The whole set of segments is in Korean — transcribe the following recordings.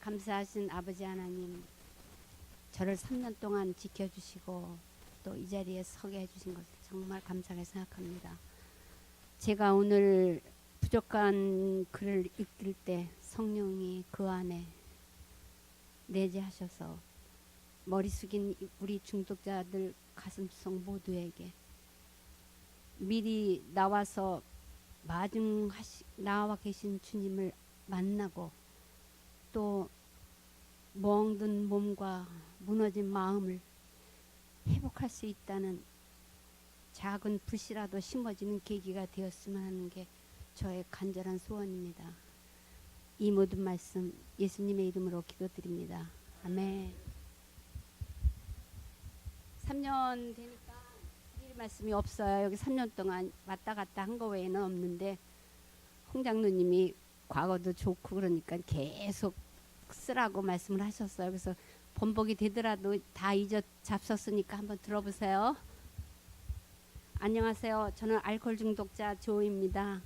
감사하신 아버지 하나님, 저를 3년 동안 지켜주시고 또 이 자리에 서게 해주신 것을 정말 감사하게 생각합니다. 제가 오늘 부족한 글을 읽을 때 성령이 그 안에 내재하셔서 머리 숙인 우리 중독자들 가슴속 모두에게 미리 나와서 나와 계신 주님을 만나고 또 멍든 몸과 무너진 마음을 회복할 수 있다는 작은 불씨라도 심어지는 계기가 되었으면 하는 게 저의 간절한 소원입니다. 이 모든 말씀 예수님의 이름으로 기도드립니다. 아멘. 3년 되니까 드릴 말씀이 없어요. 여기 3년 동안 왔다 갔다 한 거 외에는 없는데 홍 장로님이 과거도 좋고 그러니까 계속 쓰라고 말씀을 하셨어요. 그래서 번복이 되더라도 다 잊어 잡섰으니까 한번 들어보세요. 안녕하세요. 저는 알코올 중독자 조입니다.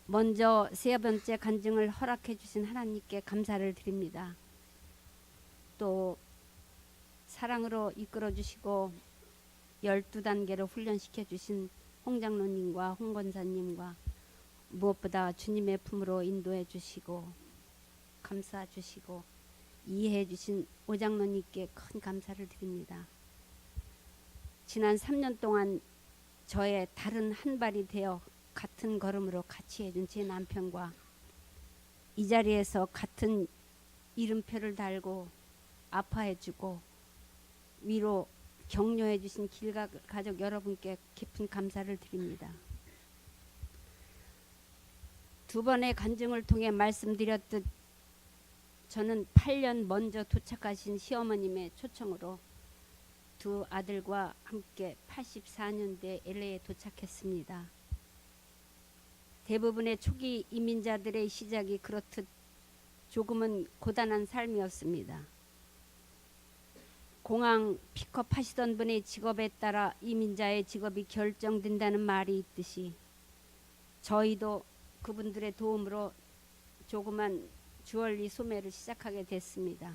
먼저 세 번째 간증을 허락해 주신 하나님께 감사를 드립니다. 또 사랑으로 이끌어 주시고 12단계로 훈련시켜 주신 홍 장로님과 홍 권사님과 무엇보다 주님의 품으로 인도해 주시고 감싸 주시고 이해해 주신 오 장로님께 큰 감사를 드립니다. 지난 3년 동안 저의 다른 한 발이 되어 같은 걸음으로 같이 해준 제 남편과 이 자리에서 같은 이름표를 달고 아파해주고 위로 격려해 주신 길가족 여러분께 깊은 감사를 드립니다. 두 번의 간증을 통해 말씀드렸듯 저는 8년 먼저 도착하신 시어머님의 초청으로 두 아들과 함께 84년대 LA에 도착했습니다. 대부분의 초기 이민자들의 시작이 그렇듯 조금은 고단한 삶이었습니다. 공항 픽업하시던 분의 직업에 따라 이민자의 직업이 결정된다는 말이 있듯이 저희도 그분들의 도움으로 조그만 주얼리 소매를 시작하게 됐습니다.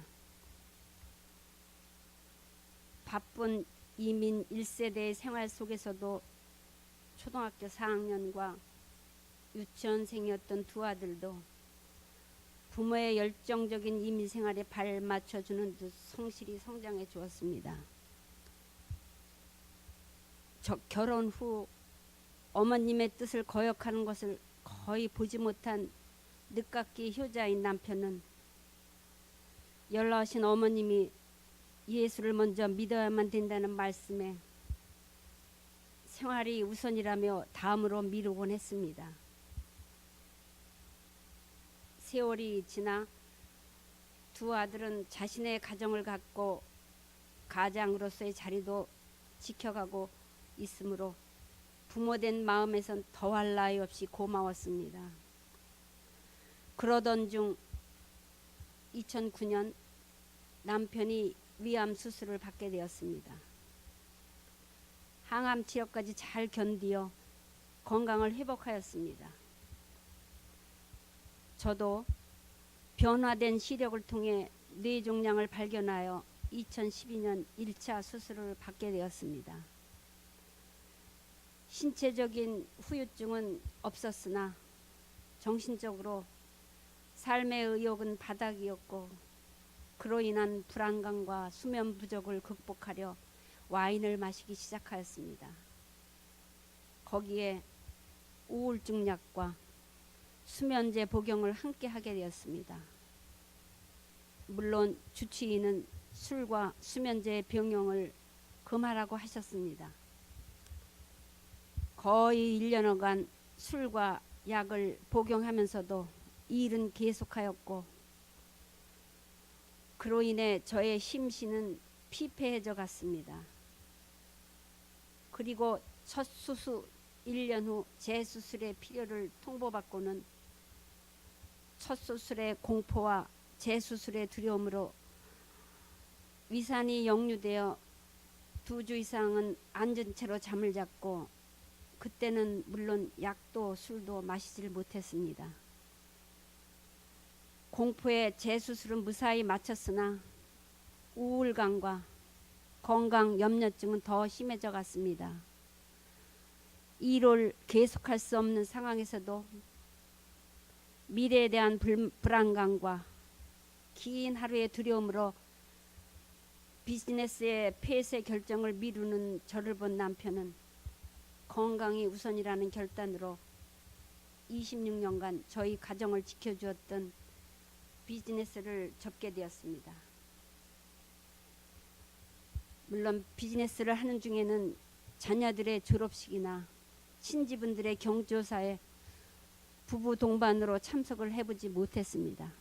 바쁜 이민 1세대의 생활 속에서도 초등학교 4학년과 유치원생이었던 두 아들도 부모의 열정적인 이민 생활에 발 맞춰주는 듯 성실히 성장해 주었습니다. 결혼 후 어머님의 뜻을 거역하는 것을 거의 보지 못한 늦깎이 효자인 남편은 연로하신 어머님이 예수를 먼저 믿어야만 된다는 말씀에 생활이 우선이라며 다음으로 미루곤 했습니다. 세월이 지나 두 아들은 자신의 가정을 갖고 가장으로서의 자리도 지켜가고 있으므로 부모된 마음에선 더할 나위 없이 고마웠습니다. 그러던 중 2009년 남편이 위암 수술을 받게 되었습니다. 항암 치료까지 잘 견디어 건강을 회복하였습니다. 저도 변화된 시력을 통해 뇌종양을 발견하여 2012년 1차 수술을 받게 되었습니다. 신체적인 후유증은 없었으나 정신적으로 삶의 의욕은 바닥이었고 그로 인한 불안감과 수면 부족을 극복하려 와인을 마시기 시작하였습니다. 거기에 우울증 약과 수면제 복용을 함께 하게 되었습니다. 물론 주치의는 술과 수면제 병용을 금하라고 하셨습니다. 거의 1년여간 술과 약을 복용하면서도 일은 계속하였고 그로 인해 저의 심신은 피폐해져 갔습니다. 그리고 첫 수술 1년 후 재수술의 필요를 통보받고는 첫 수술의 공포와 재수술의 두려움으로 위산이 역류되어 2주 이상은 앉은 채로 잠을 잤고 그때는 물론 약도 술도 마시질 못했습니다. 공포에 재수술은 무사히 마쳤으나 우울감과 건강 염려증은 더 심해져 갔습니다. 일을 계속할 수 없는 상황에서도 미래에 대한 불안감과 긴 하루의 두려움으로 비즈니스의 폐쇄 결정을 미루는 저를 본 남편은 건강이 우선이라는 결단으로 26년간 저희 가정을 지켜주었던 비즈니스를 접게 되었습니다. 물론 비즈니스를 하는 중에는 자녀들의 졸업식이나 친지분들의 경조사에 부부 동반으로 참석을 해보지 못했습니다.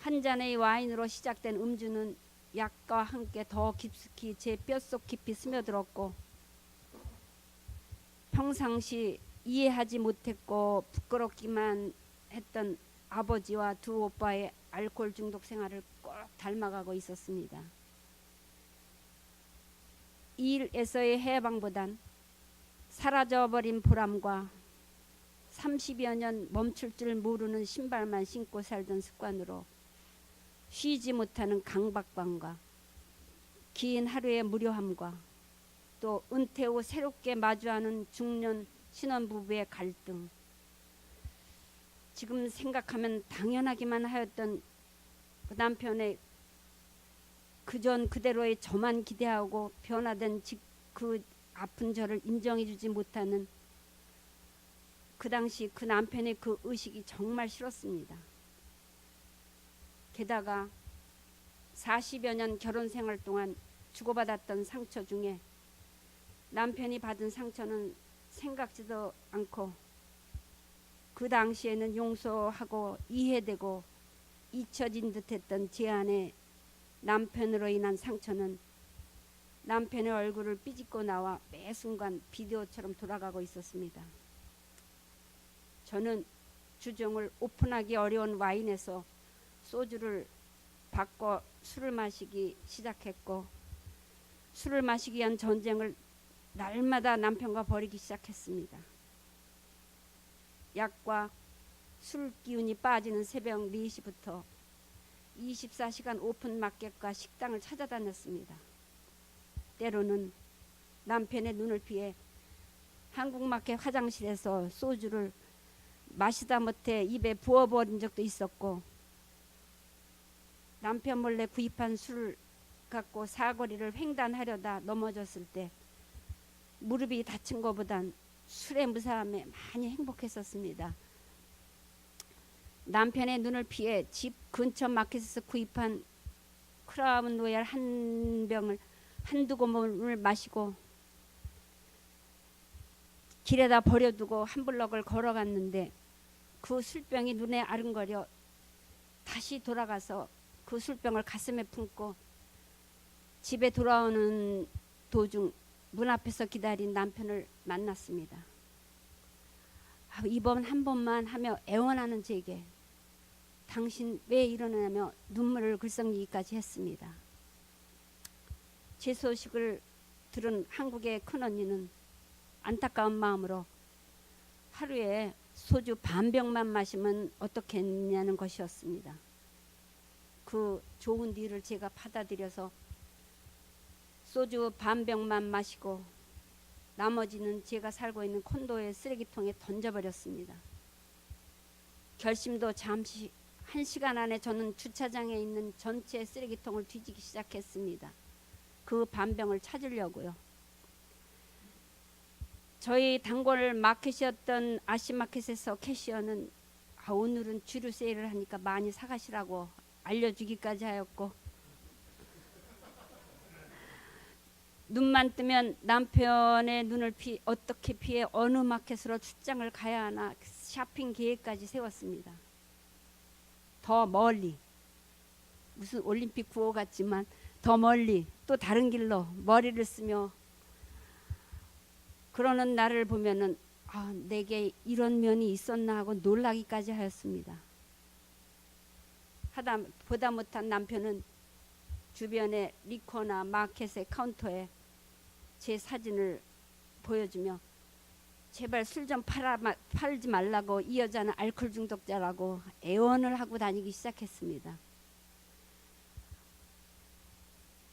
한 잔의 와인으로 시작된 음주는 약과 함께 더 깊숙이 제 뼛속 깊이 스며들었고 평상시 이해하지 못했고 부끄럽기만 했던 아버지와 두 오빠의 알코올 중독 생활을 꼭 닮아가고 있었습니다. 일에서의 해방보단 사라져버린 보람과 30여 년 멈출 줄 모르는 신발만 신고 살던 습관으로 쉬지 못하는 강박감과 긴 하루의 무료함과 또 은퇴 후 새롭게 마주하는 중년 신혼부부의 갈등, 지금 생각하면 당연하기만 하였던 그 남편의 그전 그대로의 저만 기대하고 변화된 그 아픈 저를 인정해주지 못하는 그 당시 그 남편의 그 의식이 정말 싫었습니다. 게다가 40여 년 결혼 생활 동안 주고받았던 상처 중에 남편이 받은 상처는 생각지도 않고 그 당시에는 용서하고 이해되고 잊혀진 듯했던 제 안에 남편으로 인한 상처는 남편의 얼굴을 삐집고 나와 매 순간 비디오처럼 돌아가고 있었습니다. 저는 주종을 오픈하기 어려운 와인에서 소주를 바꿔 술을 마시기 시작했고 술을 마시기 위한 전쟁을 날마다 남편과 벌이기 시작했습니다. 약과 술 기운이 빠지는 새벽 4시부터 24시간 오픈 마켓과 식당을 찾아다녔습니다. 때로는 남편의 눈을 피해 한국마켓 화장실에서 소주를 마시다 못해 입에 부어버린 적도 있었고 남편 몰래 구입한 술을 갖고 사거리를 횡단하려다 넘어졌을 때 무릎이 다친 것보단 술의 무사함에 많이 행복했었습니다. 남편의 눈을 피해 집 근처 마켓에서 구입한 크라운 로얄 한두 고문을 마시고 길에다 버려두고 한 블럭을 걸어갔는데 그 술병이 눈에 아른거려 다시 돌아가서 그 술병을 가슴에 품고 집에 돌아오는 도중 문 앞에서 기다린 남편을 만났습니다. 이번 한 번만 하며 애원하는 제게 당신 왜 이러냐며 눈물을 글썽이기까지 했습니다. 제 소식을 들은 한국의 큰언니는 안타까운 마음으로 하루에 소주 반 병만 마시면 어떻겠냐는 것이었습니다. 그 좋은 일을 제가 받아들여서 소주 반 병만 마시고 나머지는 제가 살고 있는 콘도의 쓰레기통에 던져버렸습니다. 결심도 잠시 1시간 안에 저는 주차장에 있는 전체 쓰레기통을 뒤지기 시작했습니다. 그 반병을 찾으려고요. 저희 단골 마켓이었던 아시마켓에서 캐시어는 오늘은 주류 세일을 하니까 많이 사가시라고 알려주기까지 하였고 눈만 뜨면 남편의 눈을 어떻게 피해 어느 마켓으로 출장을 가야 하나 쇼핑 계획까지 세웠습니다. 더 멀리 무슨 올림픽 구호 같지만 더 멀리 또 다른 길로 머리를 쓰며 그러는 나를 보면은 내게 이런 면이 있었나 하고 놀라기까지 하였습니다. 보다 못한 남편은 주변의 리코나 마켓의 카운터에 제 사진을 보여주며 제발 술 좀 팔지 말라고, 이 여자는 알코올 중독자라고 애원을 하고 다니기 시작했습니다.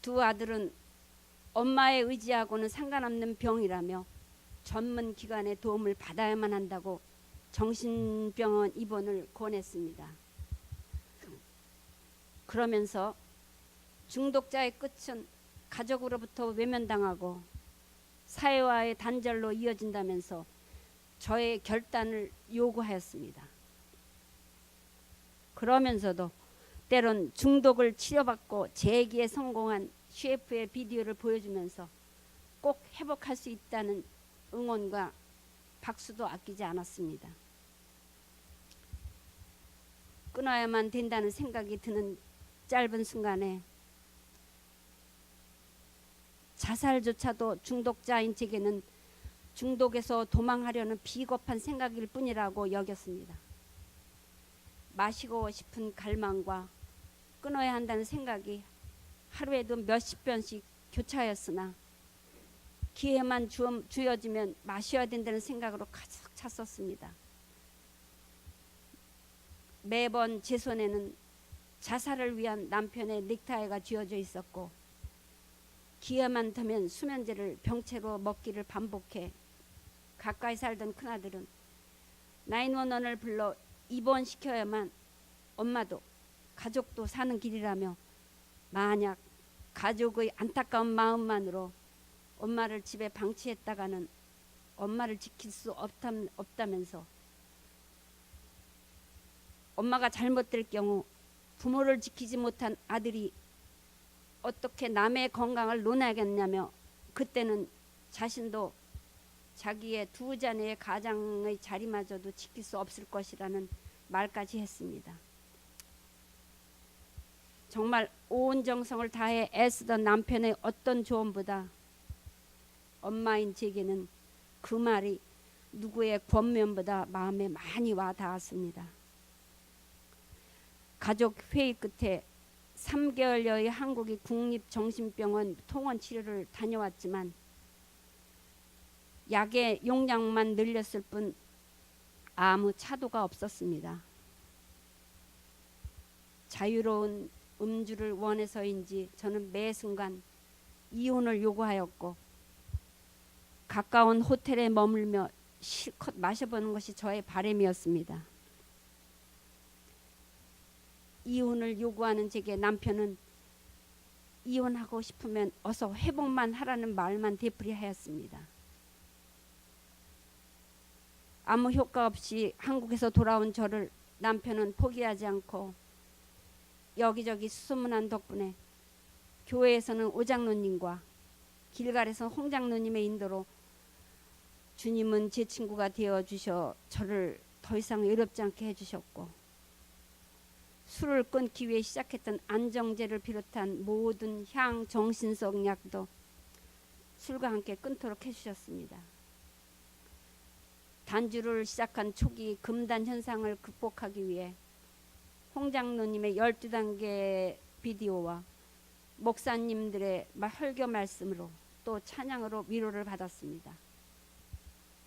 두 아들은 엄마의 의지하고는 상관없는 병이라며 전문 기관의 도움을 받아야만 한다고 정신병원 입원을 권했습니다. 그러면서 중독자의 끝은 가족으로부터 외면당하고 사회와의 단절로 이어진다면서 저의 결단을 요구하였습니다. 그러면서도 때론 중독을 치료받고 재기에 성공한 셰프의 비디오를 보여주면서 꼭 회복할 수 있다는 응원과 박수도 아끼지 않았습니다. 끊어야만 된다는 생각이 드는 짧은 순간에 자살조차도 중독자인 제게는 중독에서 도망하려는 비겁한 생각일 뿐이라고 여겼습니다. 마시고 싶은 갈망과 끊어야 한다는 생각이 하루에도 몇십 번씩 교차하였으나 기회만 주어지면 마셔야 된다는 생각으로 가득 찼었습니다. 매번 제 손에는 자살을 위한 남편의 넥타이가 쥐어져 있었고 기회만 되면 수면제를 병채로 먹기를 반복해 가까이 살던 큰아들은 911을 불러 입원시켜야만 엄마도 가족도 사는 길이라며 만약 가족의 안타까운 마음만으로 엄마를 집에 방치했다가는 엄마를 지킬 수 없다면서 엄마가 잘못될 경우 부모를 지키지 못한 아들이 어떻게 남의 건강을 논하겠냐며 그때는 자신도 자기의 두 자녀의 가장의 자리마저도 지킬 수 없을 것이라는 말까지 했습니다. 정말 온 정성을 다해 애쓰던 남편의 어떤 조언보다 엄마인 제게는 그 말이 누구의 권면보다 마음에 많이 와 닿았습니다. 가족 회의 끝에 3개월여의 한국의 국립정신병원 통원 치료를 다녀왔지만 약의 용량만 늘렸을 뿐 아무 차도가 없었습니다. 자유로운 음주를 원해서인지 저는 매 순간 이혼을 요구하였고 가까운 호텔에 머물며 실컷 마셔보는 것이 저의 바람이었습니다. 이혼을 요구하는 제게 남편은 이혼하고 싶으면 어서 회복만 하라는 말만 되풀이하였습니다. 아무 효과 없이 한국에서 돌아온 저를 남편은 포기하지 않고 여기저기 수소문한 덕분에 교회에서는 오장로님과 길갈에서 홍장로님의 인도로 주님은 제 친구가 되어주셔 저를 더 이상 외롭지 않게 해주셨고 술을 끊기 위해 시작했던 안정제를 비롯한 모든 향 정신성 약도 술과 함께 끊도록 해주셨습니다. 단주를 시작한 초기 금단 현상을 극복하기 위해 홍장로님의 12단계 비디오와 목사님들의 설교 말씀으로 또 찬양으로 위로를 받았습니다.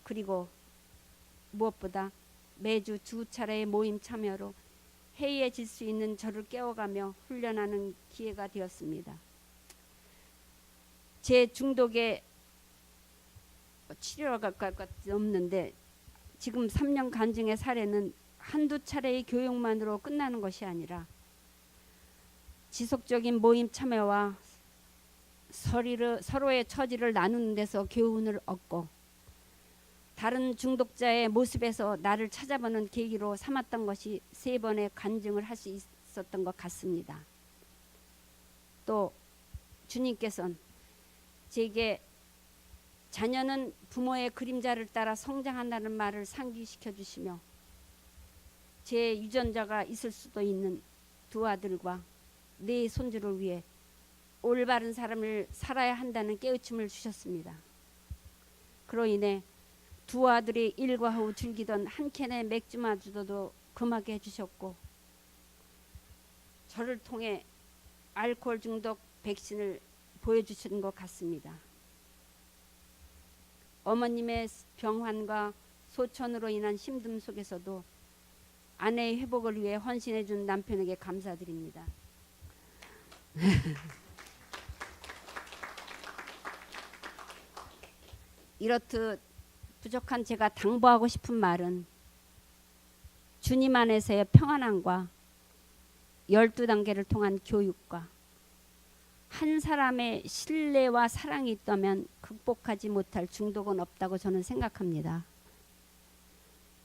그리고 무엇보다 매주 2차례의 모임 참여로 해이해질 수 있는 저를 깨워가며 훈련하는 기회가 되었습니다. 제 중독의 치료가 없는데 지금 3년 간증의 사례는 한두 차례의 교육만으로 끝나는 것이 아니라 지속적인 모임 참여와 서로의 처지를 나누는 데서 교훈을 얻고 다른 중독자의 모습에서 나를 찾아보는 계기로 삼았던 것이 3번의 간증을 할 수 있었던 것 같습니다. 또 주님께서는 제게 자녀는 부모의 그림자를 따라 성장한다는 말을 상기시켜 주시며 제 유전자가 있을 수도 있는 두 아들과 4 손주를 위해 올바른 삶을 살아야 한다는 깨우침을 주셨습니다. 그로 인해 두 아들이 일과 후 즐기던 한 캔의 맥주마저도 금하게 해주셨고 저를 통해 알코올 중독 백신을 보여주신 것 같습니다. 어머님의 병환과 소천으로 인한 힘듦 속에서도 아내의 회복을 위해 헌신해 준 남편에게 감사드립니다. 이렇듯 부족한 제가 당부하고 싶은 말은 주님 안에서의 평안함과 12단계를 통한 교육과 한 사람의 신뢰와 사랑이 있다면 극복하지 못할 중독은 없다고 저는 생각합니다.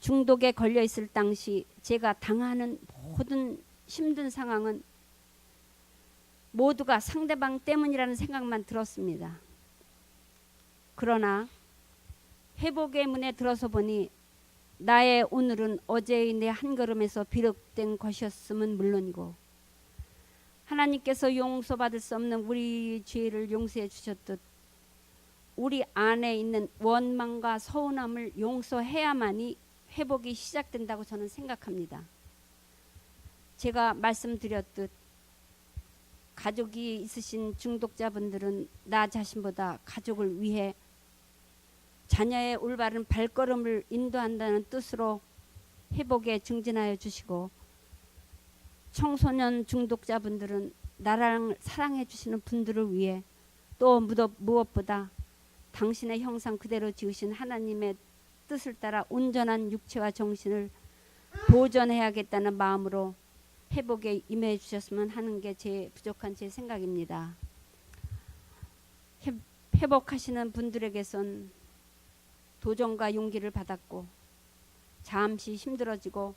중독에 걸려 있을 당시 제가 당하는 모든 힘든 상황은 모두가 상대방 때문이라는 생각만 들었습니다. 그러나 회복의 문에 들어서 보니 나의 오늘은 어제의 내 한 걸음에서 비롯된 것이었음은 물론이고 하나님께서 용서받을 수 없는 우리 죄를 용서해 주셨듯 우리 안에 있는 원망과 서운함을 용서해야만이 회복이 시작된다고 저는 생각합니다. 제가 말씀드렸듯 가족이 있으신 중독자분들은 나 자신보다 가족을 위해 자녀의 올바른 발걸음을 인도한다는 뜻으로 회복에 증진하여 주시고 청소년 중독자분들은 나를 사랑해 주시는 분들을 위해 또 무엇보다 당신의 형상 그대로 지으신 하나님의 뜻을 따라 온전한 육체와 정신을 보존해야겠다는 마음으로 회복에 임해 주셨으면 하는 게 제 부족한 제 생각입니다. 회복하시는 분들에게선 도전과 용기를 받았고 잠시 힘들어지고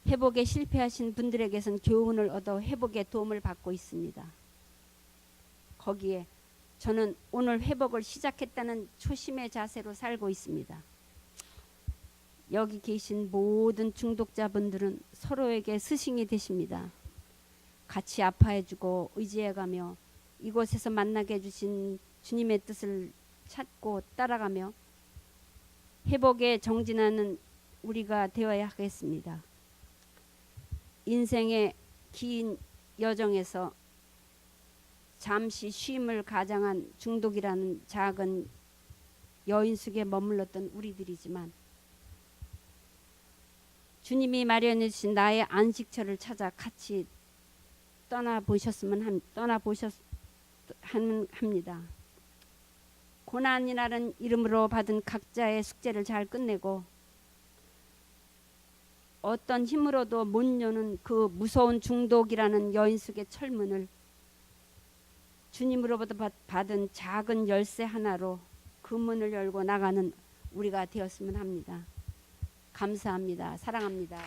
회복에 실패하신 분들에게선 교훈을 얻어 회복에 도움을 받고 있습니다. 거기에 저는 오늘 회복을 시작했다는 초심의 자세로 살고 있습니다. 여기 계신 모든 중독자분들은 서로에게 스승이 되십니다. 같이 아파해주고 의지해가며 이곳에서 만나게 해주신 주님의 뜻을 찾고 따라가며 회복에 정진하는 우리가 되어야 하겠습니다. 인생의 긴 여정에서 잠시 쉼을 가장한 중독이라는 작은 여인 속에 머물렀던 우리들이지만 주님이 마련해 주신 나의 안식처를 찾아 같이 떠나보셨으면 합니다. 고난이라는 이름으로 받은 각자의 숙제를 잘 끝내고 어떤 힘으로도 못 여는 그 무서운 중독이라는 여인 속의 철문을 주님으로부터 받은 작은 열쇠 하나로 그 문을 열고 나가는 우리가 되었으면 합니다. 감사합니다. 사랑합니다.